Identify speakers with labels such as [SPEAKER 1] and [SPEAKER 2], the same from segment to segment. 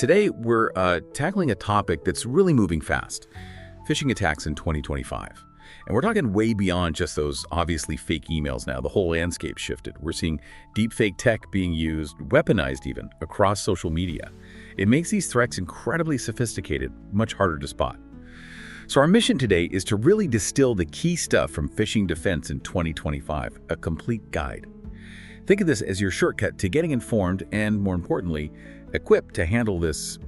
[SPEAKER 1] Today, we're tackling a topic that's really moving fast, phishing attacks in 2025. And we're talking way beyond just those obviously fake emails now. The whole landscape shifted. We're seeing deepfake tech being used, weaponized even, across social media. It makes these threats incredibly sophisticated, much harder to spot. So our mission today is to really distill the key stuff from Phishing Defense in 2025, a complete guide. Think of this as your shortcut to getting informed and, more importantly, equipped to handle this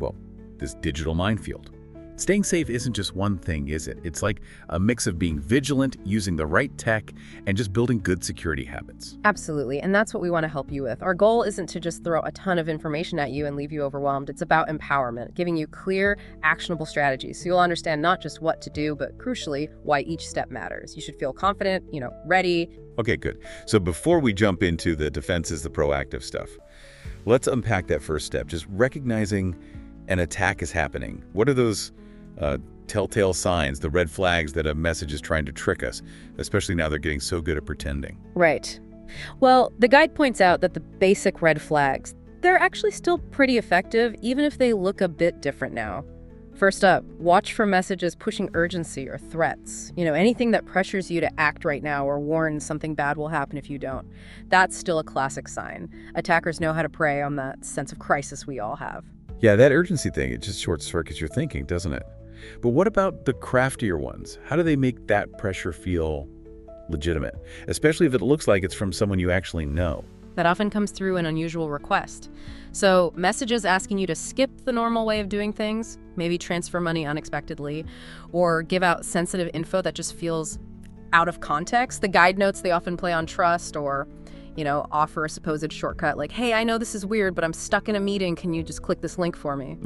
[SPEAKER 1] digital minefield. Staying safe isn't just one thing, is it? It's like a mix of being vigilant, using the right tech, and just building good security habits.
[SPEAKER 2] Absolutely, and that's what we want to help you with. Our goal isn't to just throw a ton of information at you and leave you overwhelmed. It's about empowerment, giving you clear, actionable strategies so you'll understand not just what to do, but crucially, why each step matters. You should feel confident, ready.
[SPEAKER 1] Okay, good. So before we jump into the defenses, the proactive stuff, let's unpack that first step, just recognizing an attack is happening. What are those telltale signs, the red flags that a message is trying to trick us, especially now they're getting so good at pretending?
[SPEAKER 2] Right. Well, the guide points out that the basic red flags, they're actually still pretty effective, even if they look a bit different now. First up, watch for messages pushing urgency or threats. Anything that pressures you to act right now or warns something bad will happen if you don't. That's still a classic sign. Attackers know how to prey on that sense of crisis we all have.
[SPEAKER 1] Yeah, that urgency thing, it just short circuits your thinking, doesn't it? But what about the craftier ones? How do they make that pressure feel legitimate, especially if it looks like it's from someone you actually know?
[SPEAKER 2] That often comes through an unusual request. So messages asking you to skip the normal way of doing things, maybe transfer money unexpectedly, or give out sensitive info that just feels out of context. The guide notes, they often play on trust or, offer a supposed shortcut like, hey, I know this is weird, but I'm stuck in a meeting. Can you just click this link for me?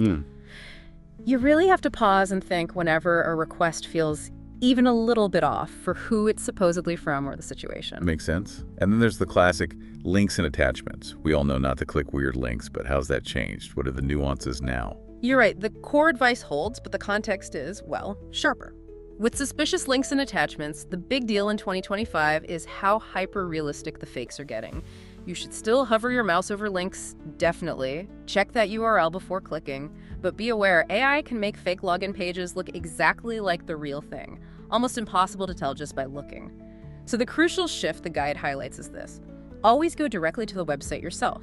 [SPEAKER 2] You really have to pause and think whenever a request feels even a little bit off for who it's supposedly from or the situation.
[SPEAKER 1] Makes sense. And then there's the classic links and attachments. We all know not to click weird links, but how's that changed? What are the nuances now?
[SPEAKER 2] You're right. The core advice holds, but the context is, sharper. With suspicious links and attachments, the big deal in 2025 is how hyper-realistic the fakes are getting. You should still hover your mouse over links, definitely. Check that URL before clicking. But be aware, AI can make fake login pages look exactly like the real thing. Almost impossible to tell just by looking. So the crucial shift the guide highlights is this. Always go directly to the website yourself.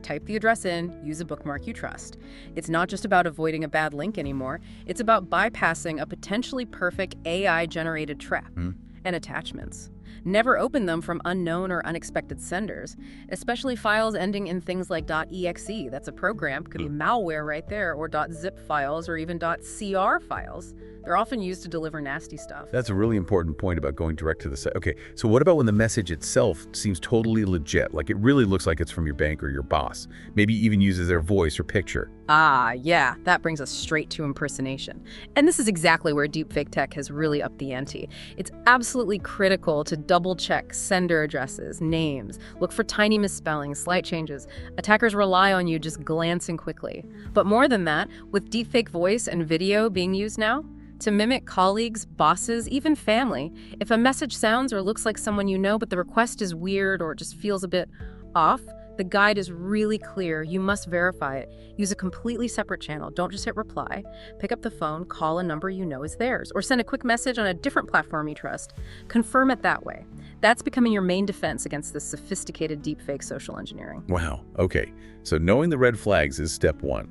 [SPEAKER 2] Type the address in, use a bookmark you trust. It's not just about avoiding a bad link anymore. It's about bypassing a potentially perfect AI-generated trap. And attachments. Never open them from unknown or unexpected senders, especially files ending in things like .exe. That's a program, could be malware right there, or .zip files, or even .cr files. They're often used to deliver nasty stuff.
[SPEAKER 1] That's a really important point about going direct to the site. Okay, so what about when the message itself seems totally legit, like it really looks like it's from your bank or your boss, maybe even uses their voice or picture?
[SPEAKER 2] Yeah, that brings us straight to impersonation. And this is exactly where deepfake tech has really upped the ante. It's absolutely critical to double-check sender addresses, names, look for tiny misspellings, slight changes. Attackers rely on you just glancing quickly. But more than that, with deepfake voice and video being used now, to mimic colleagues, bosses, even family, if a message sounds or looks like someone you know, but the request is weird or just feels a bit off, the guide is really clear. You must verify it. Use a completely separate channel. Don't just hit reply. Pick up the phone, call a number you know is theirs, or send a quick message on a different platform you trust. Confirm it that way. That's becoming your main defense against this sophisticated deepfake social engineering.
[SPEAKER 1] Wow. Okay. So knowing the red flags is step one.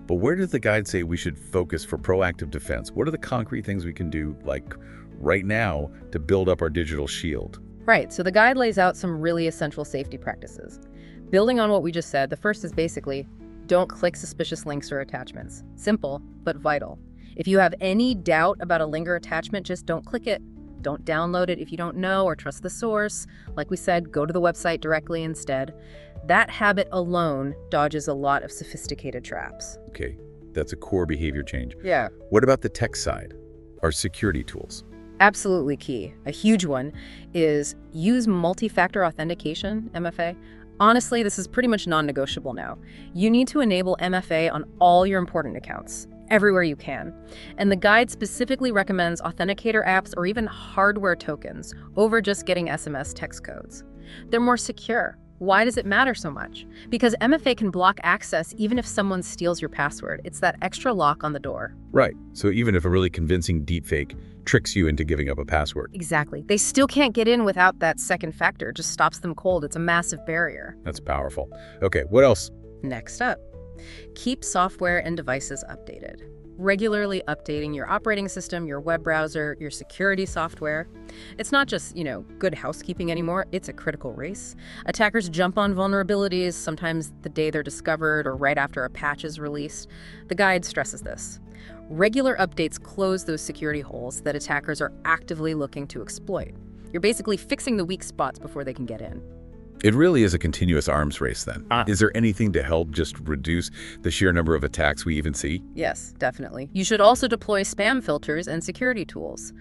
[SPEAKER 1] But where does the guide say we should focus for proactive defense? What are the concrete things we can do, like right now, to build up our digital shield?
[SPEAKER 2] Right. So the guide lays out some really essential safety practices. Building on what we just said, the first is basically, don't click suspicious links or attachments. Simple, but vital. If you have any doubt about a link or attachment, just don't click it. Don't download it if you don't know or trust the source. Like we said, go to the website directly instead. That habit alone dodges a lot of sophisticated traps.
[SPEAKER 1] Okay, that's a core behavior change.
[SPEAKER 2] Yeah.
[SPEAKER 1] What about the tech side, our security tools?
[SPEAKER 2] Absolutely key. A huge one is use multi-factor authentication, MFA. Honestly, this is pretty much non-negotiable now. You need to enable MFA on all your important accounts, everywhere you can. And the guide specifically recommends authenticator apps or even hardware tokens over just getting SMS text codes. They're more secure, Why does it matter so much? Because MFA can block access even if someone steals your password. It's that extra lock on the door.
[SPEAKER 1] Right. So even if a really convincing deepfake tricks you into giving up a password.
[SPEAKER 2] Exactly. They still can't get in without that second factor. It just stops them cold. It's a massive barrier.
[SPEAKER 1] That's powerful. Okay, what else?
[SPEAKER 2] Next up, keep software and devices updated. Regularly updating your operating system, your web browser, your security software. It's not just, good housekeeping anymore. It's a critical race. Attackers jump on vulnerabilities, sometimes the day they're discovered or right after a patch is released. The guide stresses this. Regular updates close those security holes that attackers are actively looking to exploit. You're basically fixing the weak spots before they can get in.
[SPEAKER 1] It really is a continuous arms race then. Is there anything to help just reduce the sheer number of attacks we even see?
[SPEAKER 2] Yes, definitely. You should also deploy spam filters and security tools.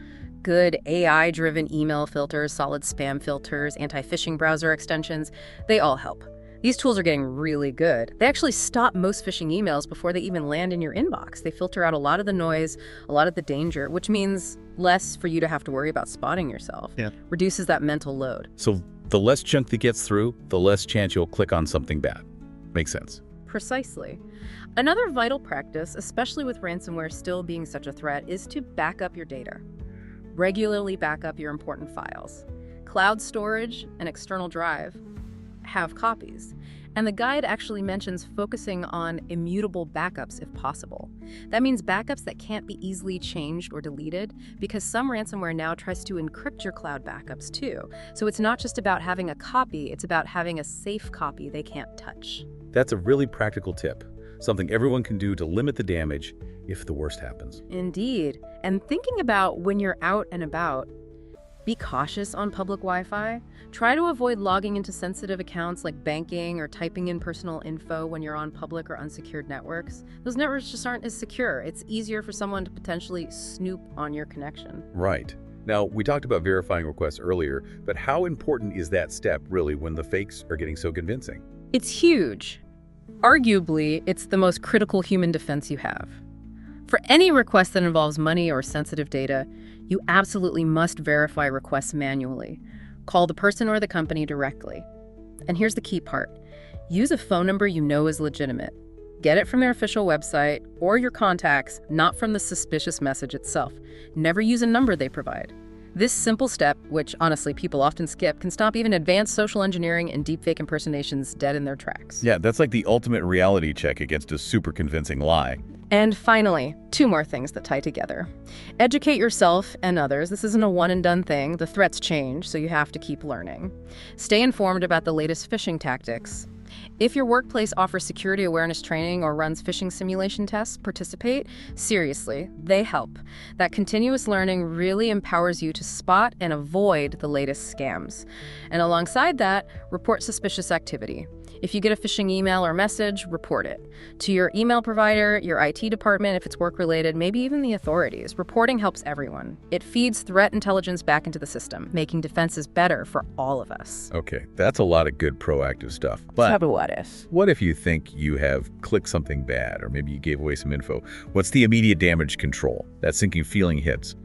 [SPEAKER 2] Good AI-driven email filters, solid spam filters, anti-phishing browser extensions, they all help. These tools are getting really good. They actually stop most phishing emails before they even land in your inbox. They filter out a lot of the noise, a lot of the danger, which means less for you to have to worry about spotting yourself.
[SPEAKER 1] Yeah.
[SPEAKER 2] Reduces that mental load.
[SPEAKER 1] So the less junk that gets through, the less chance you'll click on something bad. Makes sense.
[SPEAKER 2] Precisely. Another vital practice, especially with ransomware still being such a threat, is to back up your data. Regularly back up your important files. Cloud storage and external drive have copies. And the guide actually mentions focusing on immutable backups if possible. That means backups that can't be easily changed or deleted, because some ransomware now tries to encrypt your cloud backups too. So it's not just about having a copy, it's about having a safe copy they can't touch.
[SPEAKER 1] That's a really practical tip, something everyone can do to limit the damage if the worst happens.
[SPEAKER 2] Indeed. And thinking about when you're out and about, be cautious on public Wi-Fi. Try to avoid logging into sensitive accounts like banking or typing in personal info when you're on public or unsecured networks. Those networks just aren't as secure. It's easier for someone to potentially snoop on your connection.
[SPEAKER 1] Right. Now, we talked about verifying requests earlier, but how important is that step really when the fakes are getting so convincing?
[SPEAKER 2] It's huge. Arguably, it's the most critical human defense you have. For any request that involves money or sensitive data, you absolutely must verify requests manually. Call the person or the company directly. And here's the key part. Use a phone number you know is legitimate. Get it from their official website or your contacts, not from the suspicious message itself. Never use a number they provide. This simple step, which honestly people often skip, can stop even advanced social engineering and deepfake impersonations dead in their tracks.
[SPEAKER 1] Yeah, that's like the ultimate reality check against a super convincing lie.
[SPEAKER 2] And finally, 2 more things that tie together. Educate yourself and others. This isn't a one-and-done thing. The threats change, so you have to keep learning. Stay informed about the latest phishing tactics. If your workplace offers security awareness training or runs phishing simulation tests, participate. Seriously, they help. That continuous learning really empowers you to spot and avoid the latest scams. And alongside that, report suspicious activity. If you get a phishing email or message, report it. To your email provider, your IT department if it's work-related, maybe even the authorities. Reporting helps everyone. It feeds threat intelligence back into the system, making defenses better for all of us.
[SPEAKER 1] Okay, that's a lot of good proactive stuff. But what if you think you have clicked something bad, or maybe you gave away some info? What's the immediate damage control? That sinking feeling hits.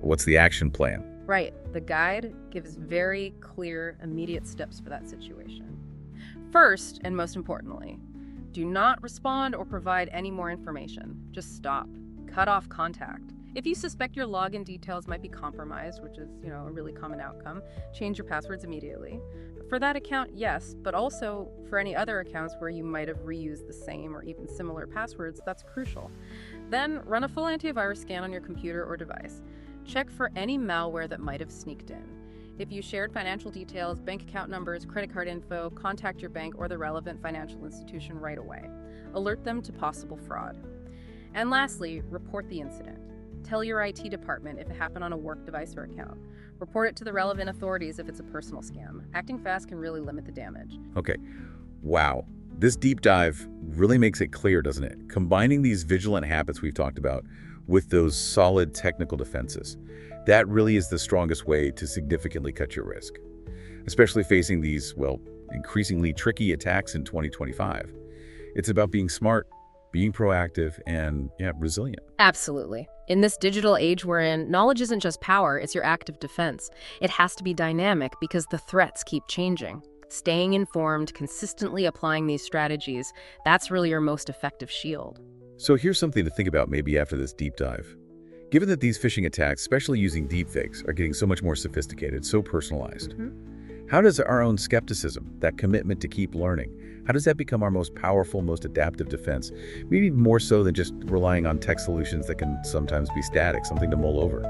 [SPEAKER 1] What's the action plan?
[SPEAKER 2] Right. The guide gives very clear, immediate steps for that situation. First, and most importantly, do not respond or provide any more information. Just stop. Cut off contact. If you suspect your login details might be compromised, which is, a really common outcome, change your passwords immediately. For that account, yes, but also for any other accounts where you might have reused the same or even similar passwords, that's crucial. Then run a full antivirus scan on your computer or device. Check for any malware that might have sneaked in. If you shared financial details, bank account numbers, credit card info, contact your bank or the relevant financial institution right away. Alert them to possible fraud. And lastly, report the incident. Tell your IT department if it happened on a work device or account. Report it to the relevant authorities if it's a personal scam. Acting fast can really limit the damage.
[SPEAKER 1] Okay. Wow. This deep dive really makes it clear, doesn't it? Combining these vigilant habits we've talked about with those solid technical defenses. That really is the strongest way to significantly cut your risk, especially facing these, increasingly tricky attacks in 2025. It's about being smart, being proactive, and, resilient.
[SPEAKER 2] Absolutely. In this digital age we're in, knowledge isn't just power, it's your active defense. It has to be dynamic because the threats keep changing. Staying informed, consistently applying these strategies, that's really your most effective shield.
[SPEAKER 1] So here's something to think about maybe after this deep dive. Given that these phishing attacks, especially using deepfakes, are getting so much more sophisticated, so personalized, how does our own skepticism, that commitment to keep learning, how does that become our most powerful, most adaptive defense? Maybe more so than just relying on tech solutions that can sometimes be static, something to mull over.